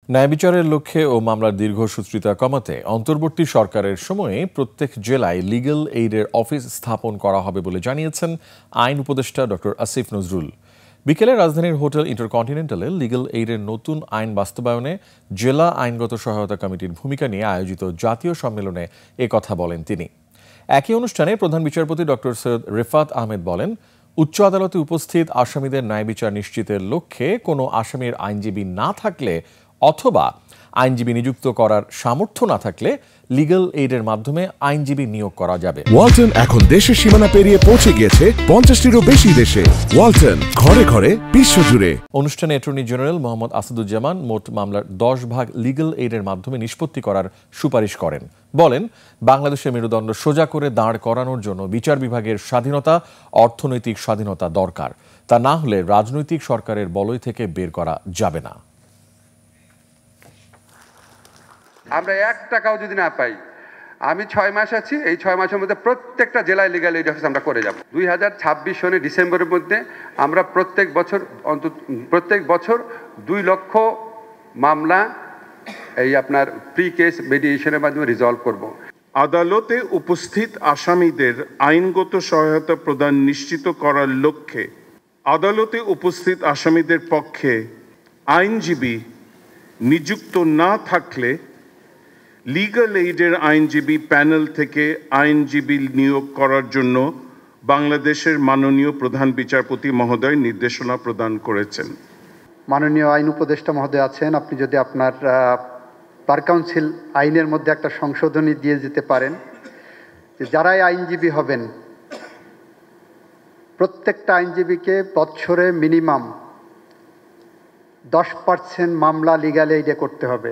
ন্যায় বিচারের লক্ষ্যে ও মামলার দীর্ঘসূত্রিতা কমাতে অন্তর্বর্তী সরকারের সময়ে প্রত্যেক জেলায় লিগ্যাল এইডের অফিস স্থাপন করা হবে বলে জানিয়েছেন আইন উপদেষ্টা ডক্টর আসিফ নজরুল। বিকেলে রাজধানীর হোটেল ইন্টারকন্টিনেন্টালে লিগ্যাল এইডের নতুন আইন বাস্তবায়নে জেলা আইনগত সহায়তা কমিটির ভূমিকা নিয়ে আয়োজিত জাতীয় সম্মেলনে একথা বলেন তিনি। একই অনুষ্ঠানে প্রধান বিচারপতি ডক্টর সৈয়দ রেফাত আহমেদ বলেন, উচ্চ আদালতে উপস্থিত আসামিদের ন্যায় বিচার নিশ্চিতের লক্ষ্যে কোনো আসামির আইনজীবী না থাকলে অথবা আইনজীবী নিযুক্ত করার সামর্থ্য না থাকলে লিগ্যাল এইডের মাধ্যমে আইনজীবী নিয়োগ করা যাবে। ওয়ালটন এখন দেশের সীমানা পেরিয়ে পৌঁছে গিয়েছে 50টিরও বেশি দেশে। ওয়ালটন, ঘরে ঘরে বিশ্বজুড়ে। অনুষ্ঠানে অ্যাটর্নি জেনারেল মোহাম্মদ আসাদুজ্জামান মোট মামলার 10 ভাগ লিগ্যাল এইডের মাধ্যমে নিষ্পত্তি করার সুপারিশ করেন। বলেন, বাংলাদেশের মেরুদণ্ড সোজা করে দাঁড় করানোর জন্য বিচার বিভাগের স্বাধীনতা, অর্থনৈতিক স্বাধীনতা দরকার। তা না হলে রাজনৈতিক সরকারের বলয় থেকে বের করা যাবে না। আমরা 1 টাকাও যদি না পাই, আমি 6 মাস আছি, এই 6 মাসের মধ্যে প্রত্যেকটা জেলায় লিগ্যাল এইড অফিস আমরা করে যাব। 2026 সনের ডিসেম্বরের মধ্যে আমরা প্রত্যেক বছর 2 লক্ষ মামলা এই আপনার প্রি কেস মেডিয়েশনের মাধ্যমে রিজলভ করব। আদালতে উপস্থিত আসামিদের আইনগত সহায়তা প্রদান নিশ্চিত করার লক্ষ্যে আদালতে উপস্থিত আসামিদের পক্ষে আইনজীবী নিযুক্ত না থাকলে লিগ্যাল এইডের আইনজীবী প্যানেল থেকে আইনজীবী নিয়োগ করার জন্য বাংলাদেশের মাননীয় প্রধান বিচারপতি মহোদয় নির্দেশনা প্রদান করেছেন। মাননীয় আইন উপদেষ্টা মহোদয় আছেন, আপনি যদি আপনার বার কাউন্সিল আইনের মধ্যে একটা সংশোধনী দিয়ে যেতে পারেন যে যারাই আইনজীবী হবেন প্রত্যেকটা আইনজীবীকে বৎসরে মিনিমাম 10% মামলা লিগ্যাল এইডে করতে হবে।